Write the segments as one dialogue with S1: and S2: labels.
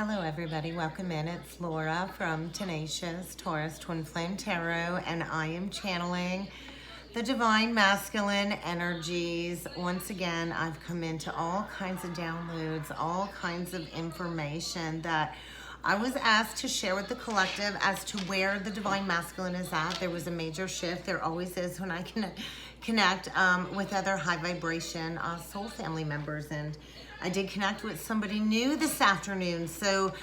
S1: Hello everybody, welcome in. It's Laura from Tenacious Taurus Twin Flame Tarot, and I am channeling the Divine Masculine energies. Once again, I've come into all kinds of downloads, all kinds of information that I was asked to share with the collective as to where the Divine Masculine is at. There was a major shift. There always is when I can connect with other high vibration soul family members, and I did connect with somebody new this afternoon. So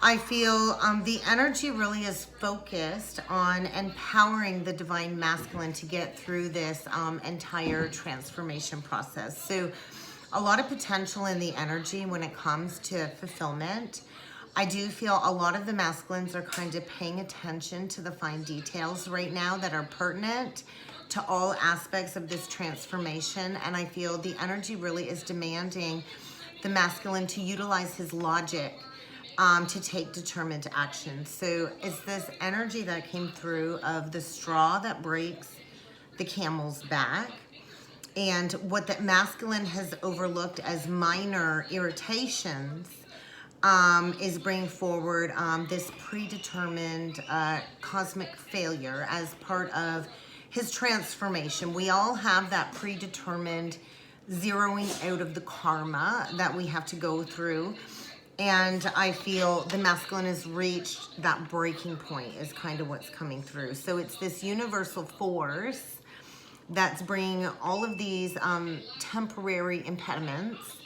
S1: I feel the energy really is focused on empowering the Divine Masculine to get through this entire transformation process. So a lot of potential in the energy when it comes to fulfillment. I do feel a lot of the masculines are kind of paying attention to the fine details right now that are pertinent to all aspects of this transformation. And I feel the energy really is demanding the masculine to utilize his logic to take determined action. So it's this energy that came through of the straw that breaks the camel's back, and what that masculine has overlooked as minor irritations is bringing forward this predetermined cosmic failure as part of his transformation. We all have that predetermined zeroing out of the karma that we have to go through. And I feel the masculine has reached that breaking point is kind of what's coming through. So it's this universal force that's bringing all of these temporary impediments.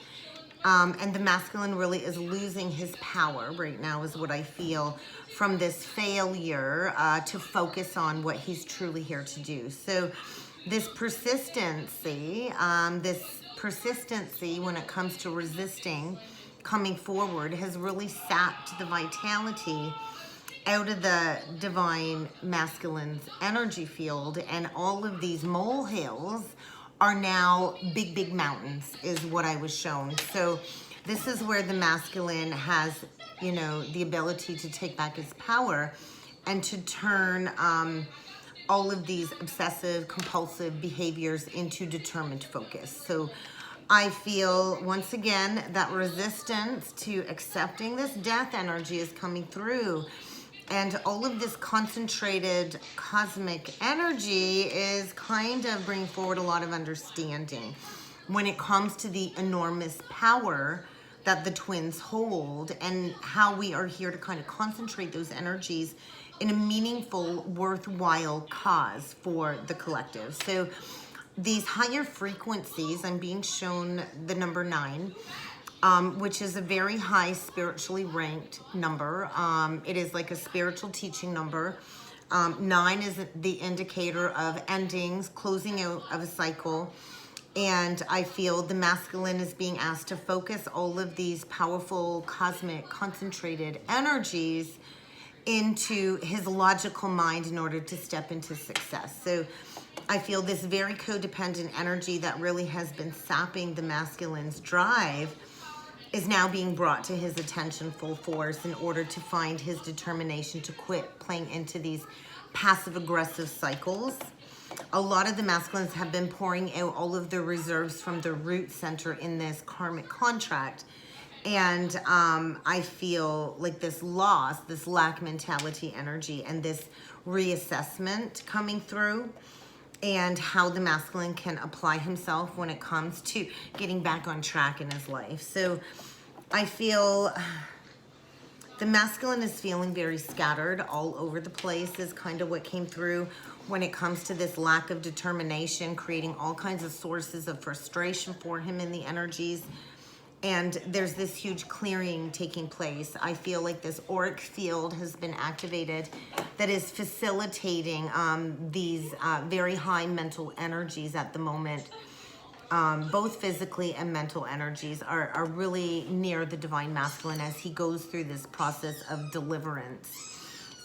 S1: And the masculine really is losing his power right now is what I feel from this failure to focus on what he's truly here to do. So this persistency when it comes to resisting coming forward has really sapped the vitality out of the Divine Masculine's energy field, and all of these molehills are now big mountains is what I was shown. So this is where the masculine has, you know, the ability to take back his power and to turn all of these obsessive compulsive behaviors into determined focus. So I feel once again that resistance to accepting this death energy is coming through. And all of this concentrated cosmic energy is kind of bringing forward a lot of understanding when it comes to the enormous power that the twins hold, and how we are here to kind of concentrate those energies in a meaningful, worthwhile cause for the collective. So these higher frequencies, I'm being shown the number 9, which is a very high spiritually ranked number. It is like a spiritual teaching number. 9 is the indicator of endings, closing out of a cycle. And I feel the masculine is being asked to focus all of these powerful, cosmic, concentrated energies into his logical mind in order to step into success. So I feel this very codependent energy that really has been sapping the masculine's drive is now being brought to his attention full force in order to find his determination to quit playing into these passive-aggressive cycles. A lot of the masculines have been pouring out all of their reserves from their root center in this karmic contract. And I feel like this loss, this lack mentality energy, and this reassessment coming through, and how the masculine can apply himself when it comes to getting back on track in his life. So I feel the masculine is feeling very scattered all over the place is kind of what came through when it comes to this lack of determination, creating all kinds of sources of frustration for him in the energies. And there's this huge clearing taking place. I feel like this auric field has been activated that is facilitating these very high mental energies at the moment. Both physically and mental energies are really near the Divine Masculine as he goes through this process of deliverance.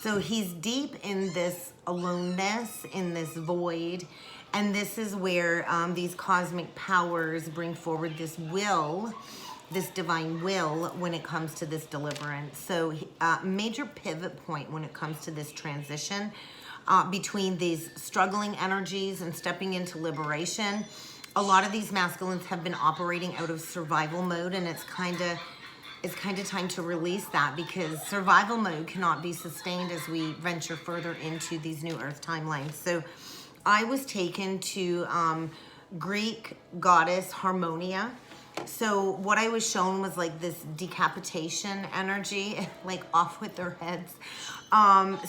S1: So he's deep in this aloneness, in this void. And this is where these cosmic powers bring forward this will, this divine will when it comes to this deliverance. So major pivot point when it comes to this transition between these struggling energies and stepping into liberation. A lot of these masculines have been operating out of survival mode, and it's kind of it's kind of time to release that, because survival mode cannot be sustained as we venture further into these new earth timelines. So I was taken to Greek goddess Harmonia. So what I was shown was like this decapitation energy, like off with their heads.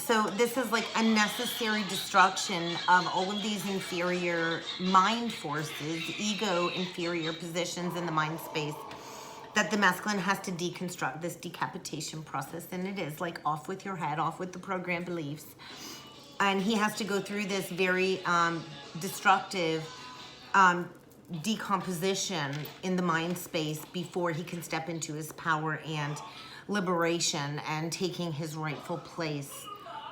S1: So this is like a necessary destruction of all of these inferior mind forces, ego inferior positions in the mind space, that the masculine has to deconstruct this decapitation process. And it is like off with your head, off with the programmed beliefs. And he has to go through this very destructive decomposition in the mind space before he can step into his power and liberation and taking his rightful place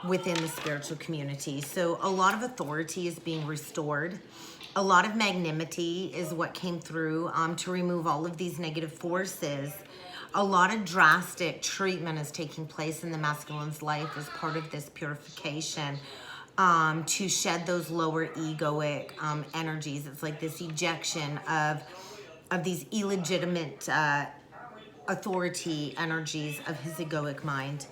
S1: within the spiritual community. So a lot of authority is being restored. A lot of magnanimity is what came through to remove all of these negative forces. A lot of drastic treatment is taking place in the masculine's life as part of this purification, to shed those lower egoic energies. It's like this ejection of these illegitimate authority energies of his egoic mind.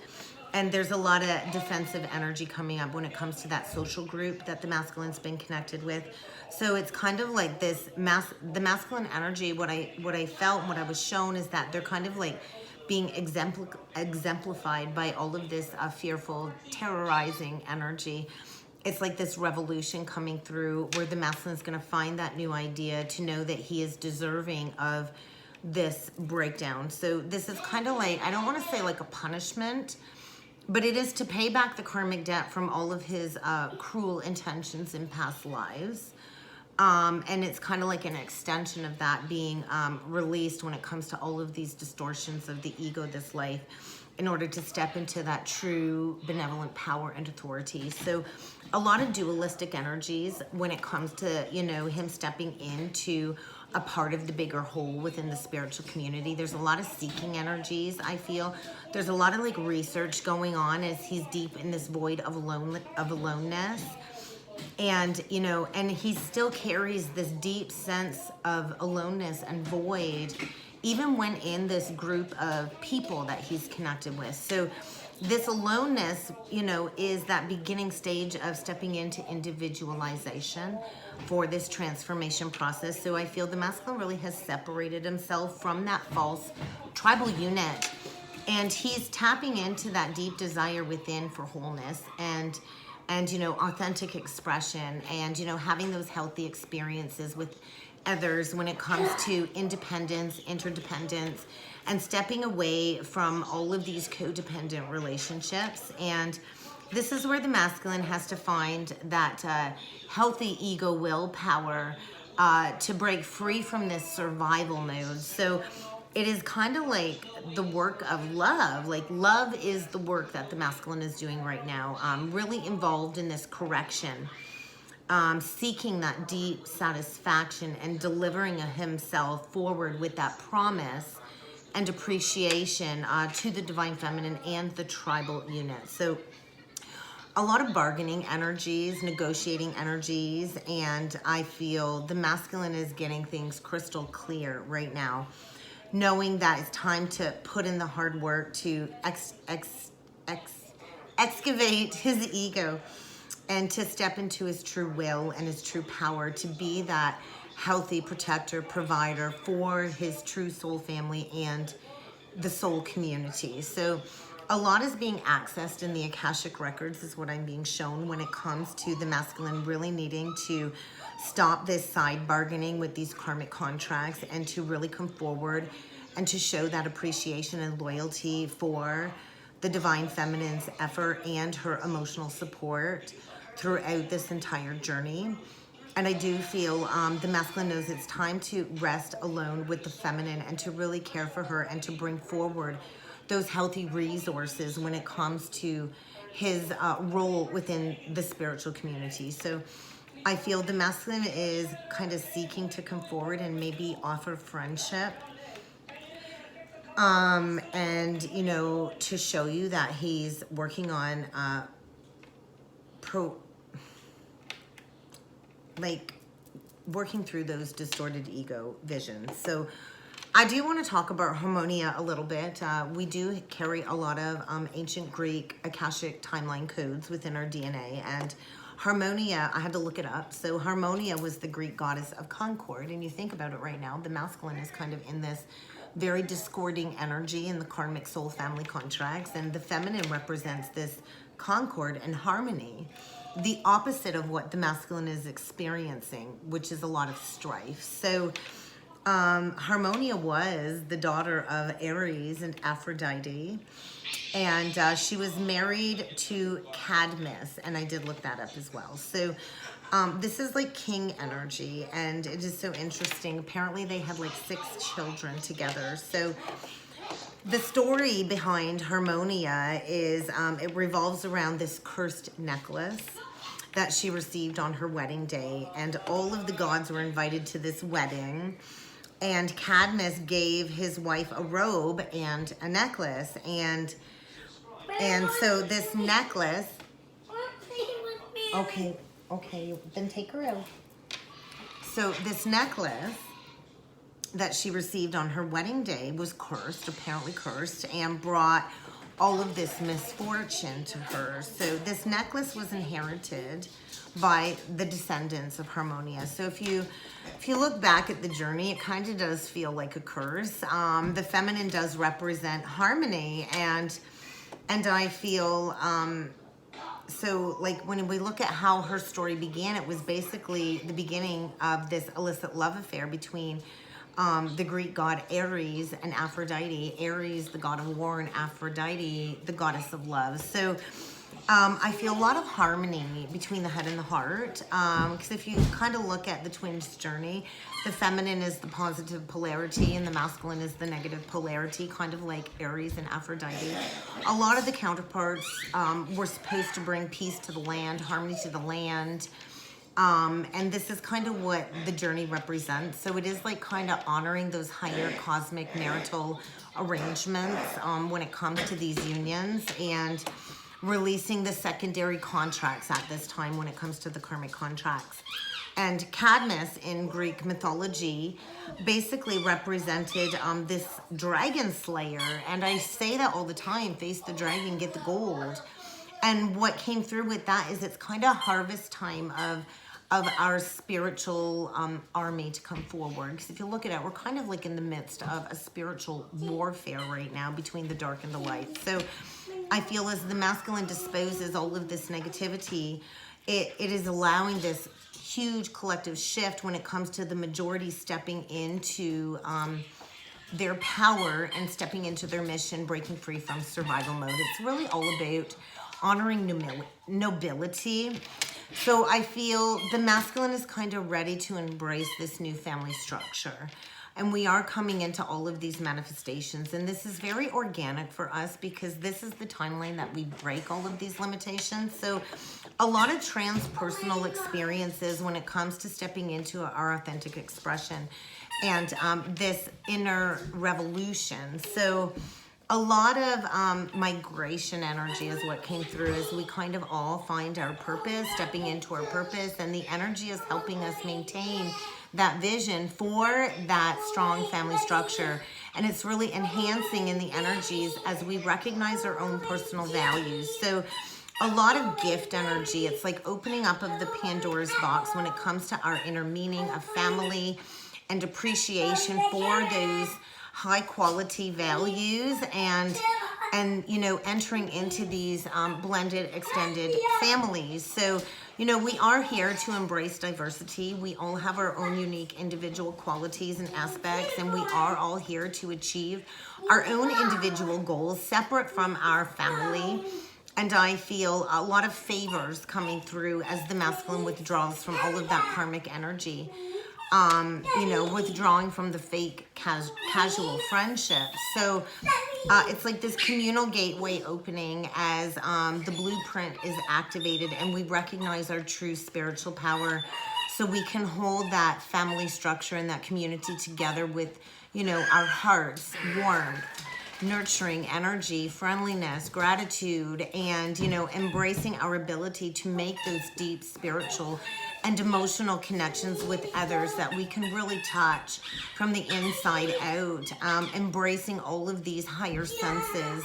S1: And there's a lot of defensive energy coming up when it comes to that social group that the masculine's been connected with. So it's kind of like this the masculine energy. What I felt, what I was shown, is that they're kind of like being exemplified by all of this fearful, terrorizing energy. It's like this revolution coming through where the masculine is going to find that new idea, to know that he is deserving of this breakdown. So this is kind of like, I don't want to say like a punishment, but it is to pay back the karmic debt from all of his cruel intentions in past lives. And it's kind of like an extension of that being released when it comes to all of these distortions of the ego this life, in order to step into that true benevolent power and authority. So a lot of dualistic energies when it comes to, you know, him stepping into a part of the bigger whole within the spiritual community. There's a lot of seeking energies, I feel. There's a lot of like research going on as he's deep in this void of aloneness. And, you know, and he still carries this deep sense of aloneness and void, even when in this group of people that he's connected with. So this aloneness, you know, is that beginning stage of stepping into individualization for this transformation process. So I feel the masculine really has separated himself from that false tribal unit, and he's tapping into that deep desire within for wholeness and you know, authentic expression, and, you know, having those healthy experiences with others when it comes to independence, interdependence, and stepping away from all of these codependent relationships. And this is where the masculine has to find that healthy ego willpower to break free from this survival mode. So it is kind of like the work of love. Like, love is the work that the masculine is doing right now, really involved in this correction, seeking that deep satisfaction and delivering himself forward with that promise and appreciation to the divine feminine and the tribal unit. So a lot of bargaining energies, negotiating energies, and I feel the masculine is getting things crystal clear right now, knowing that it's time to put in the hard work to excavate his ego and to step into his true will and his true power to be that healthy protector, provider for his true soul family and the soul community. So a lot is being accessed in the Akashic records, is what I'm being shown, when it comes to the masculine really needing to stop this side bargaining with these karmic contracts and to really come forward and to show that appreciation and loyalty for the divine feminine's effort and her emotional support throughout this entire journey. And I do feel the masculine knows it's time to rest alone with the feminine and to really care for her and to bring forward those healthy resources when it comes to his role within the spiritual community. So I feel the masculine is kind of seeking to come forward and maybe offer friendship, and, you know, to show you that he's working on working through those distorted ego visions. So I do want to talk about Harmonia a little bit. We do carry a lot of ancient Greek Akashic timeline codes within our DNA, and Harmonia, I had to look it up. So Harmonia was the Greek goddess of concord, and you think about it right now, the masculine is kind of in this very discording energy in the karmic soul family contracts, and the feminine represents this concord and harmony, the opposite of what the masculine is experiencing, which is a lot of strife. So Harmonia was the daughter of Ares and Aphrodite, and she was married to Cadmus, and I did look that up as well. So this is like king energy, and it is so interesting. Apparently they had like 6 children together. So the story behind Harmonia is it revolves around this cursed necklace that she received on her wedding day, and all of the gods were invited to this wedding. And Cadmus gave his wife a robe and a necklace, and so this necklace. Okay, then take her out. So this necklace that she received on her wedding day was cursed, apparently cursed, and brought all of this misfortune to her. So this necklace was inherited by the descendants of Harmonia. So if you look back at the journey, it kind of does feel like a curse. The feminine does represent harmony, and I feel so like when we look at how her story began, it was basically the beginning of this illicit love affair between the Greek god Ares and Aphrodite. Ares, the god of war, and Aphrodite, the goddess of love. So I feel a lot of harmony between the head and the heart, because if you kind of look at the twins' journey, the feminine is the positive polarity and the masculine is the negative polarity, kind of like Ares and Aphrodite. A lot of the counterparts were supposed to bring peace to the land, harmony to the land, and this is kind of what the journey represents. So it is like kind of honoring those higher cosmic marital arrangements when it comes to these unions, and releasing the secondary contracts at this time when it comes to the karmic contracts. And Cadmus in Greek mythology basically represented this dragon slayer. And I say that all the time, face the dragon, get the gold. And what came through with that is it's kind of harvest time of our spiritual army to come forward. Because if you look at it, we're kind of like in the midst of a spiritual warfare right now between the dark and the light. So I feel as the masculine disposes all of this negativity, it is allowing this huge collective shift when it comes to the majority stepping into their power and stepping into their mission, breaking free from survival mode. It's really all about honoring nobility. So I feel the masculine is kind of ready to embrace this new family structure. And we are coming into all of these manifestations. And this is very organic for us because this is the timeline that we break all of these limitations. So a lot of transpersonal experiences when it comes to stepping into our authentic expression and this inner revolution. So a lot of migration energy is what came through as we kind of all find our purpose, stepping into our purpose, and the energy is helping us maintain that vision for that strong family structure. And it's really enhancing in the energies as we recognize our own personal values. So a lot of gift energy, it's like opening up of the Pandora's box when it comes to our inner meaning of family and appreciation for those high quality values, and you know, entering into these blended extended families. So you know, we are here to embrace diversity. We all have our own unique individual qualities and aspects, and we are all here to achieve our own individual goals separate from our family. And I feel a lot of favors coming through as the masculine withdraws from all of that karmic energy. You know, withdrawing from the fake casual friendships. So it's like this communal gateway opening as the blueprint is activated and we recognize our true spiritual power, so we can hold that family structure and that community together with, you know, our hearts warmth nurturing energy, friendliness, gratitude, and, you know, embracing our ability to make those deep spiritual and emotional connections with others that we can really touch from the inside out, embracing all of these higher senses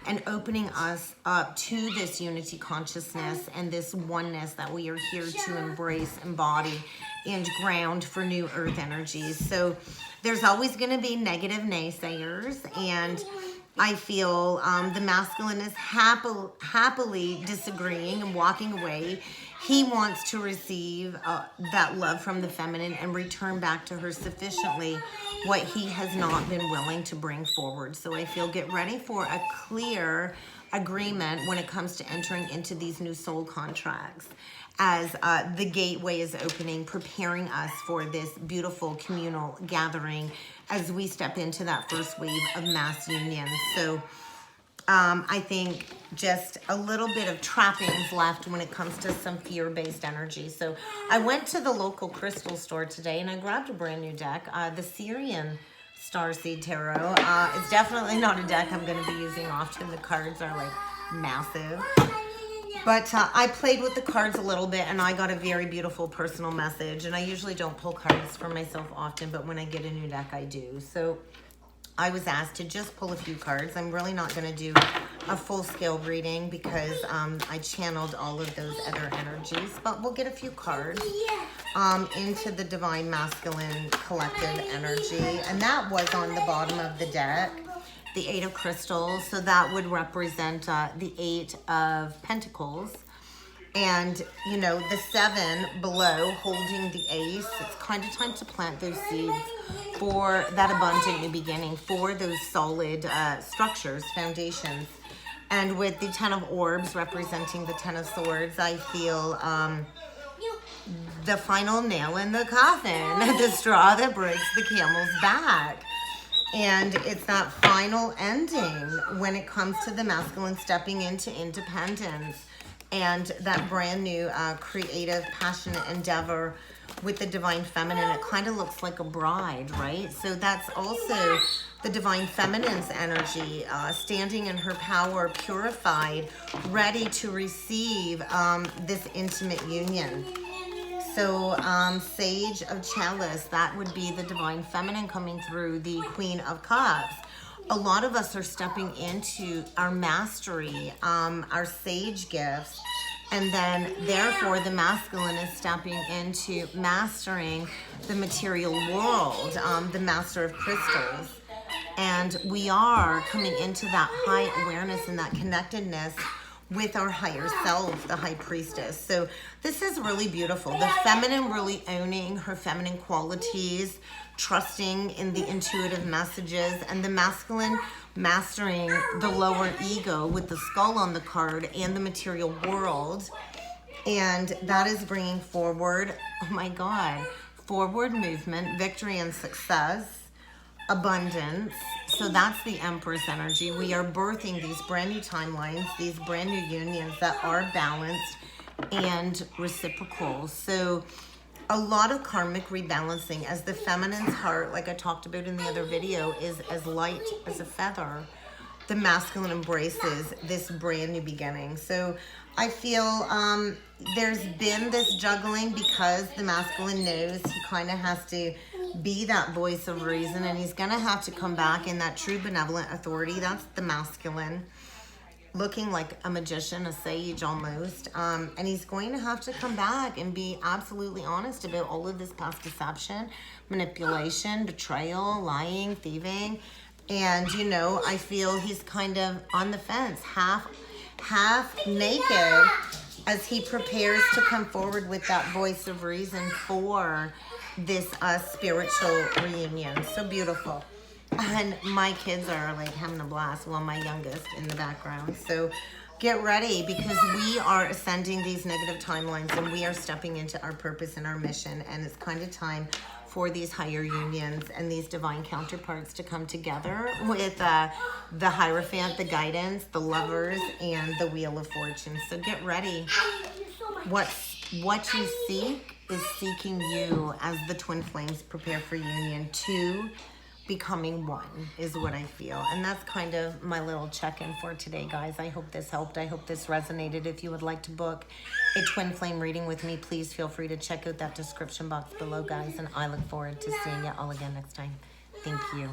S1: and opening us up to this unity consciousness and this oneness that we are here to embrace, embody, and ground for new earth energies. So there's always going to be negative naysayers, and I feel the masculine is happily disagreeing and walking away. He wants to receive that love from the feminine and return back to her sufficiently what he has not been willing to bring forward. So I feel get ready for a clear agreement when it comes to entering into these new soul contracts, as the gateway is opening, preparing us for this beautiful communal gathering as we step into that first wave of mass union. So I think just a little bit of trappings left when it comes to some fear-based energy. So I went to the local crystal store today and I grabbed a brand new deck, the Syrian Starseed Tarot. It's definitely not a deck I'm going to be using often. The cards are like massive. But I played with the cards a little bit and I got a very beautiful personal message. And I usually don't pull cards for myself often, but when I get a new deck, I do. So I was asked to just pull a few cards. I'm really not going to do a full-scale reading because I channeled all of those other energies. But we'll get a few cards into the Divine Masculine collective energy. And that was on the bottom of the deck, the Eight of Crystals. So that would represent the Eight of Pentacles. And, you know, the 7 below holding the Ace. It's kind of time to plant those seeds for that abundant new beginning, for those solid structures, foundations. And with the 10 of Orbs representing the 10 of Swords, I feel the final nail in the coffin, the straw that breaks the camel's back. And it's that final ending when it comes to the masculine stepping into independence and that brand new creative, passionate endeavor with the divine feminine. It kind of looks like a bride, right? So that's also the divine feminine's energy, standing in her power, purified, ready to receive this intimate union. So Sage of Chalice, that would be the divine feminine coming through, the Queen of Cups. A lot of us are stepping into our mastery, our sage gifts, and then therefore the masculine is stepping into mastering the material world, the master of crystals. And we are coming into that high awareness and that connectedness with our higher self, the high priestess. So this is really beautiful. The feminine really owning her feminine qualities, trusting in the intuitive messages, and the masculine mastering the lower ego with the skull on the card and the material world. And that is bringing forward, oh my God, forward movement, victory and success, abundance. So that's the Empress energy. We are birthing these brand new timelines, these brand new unions that are balanced and reciprocal. So a lot of karmic rebalancing as the feminine's heart, like I talked about in the other video, is as light as a feather. The masculine embraces this brand new beginning. So I feel there's been this juggling because the masculine knows he kind of has to be that voice of reason, and he's going to have to come back in that true benevolent authority. That's the masculine, looking like a magician, a sage almost. And he's going to have to come back and be absolutely honest about all of this past deception, manipulation, betrayal, lying, thieving. And, you know, I feel he's kind of on the fence, half naked, as he prepares to come forward with that voice of reason for this spiritual reunion. So beautiful. And my kids are like having a blast. Well, my youngest in the background. So get ready, because we are ascending these negative timelines and we are stepping into our purpose and our mission. And it's kind of time for these higher unions and these divine counterparts to come together with the Hierophant, the guidance, the lovers, and the Wheel of Fortune. So get ready. What you seek is seeking you as the twin flames prepare for union. 2 becoming one is what I feel. And that's kind of my little check-in for today, guys. I hope this helped. I hope this resonated. If you would like to book a twin flame reading with me, please feel free to check out that description box below, guys. And I look forward to seeing you all again next time. Thank you.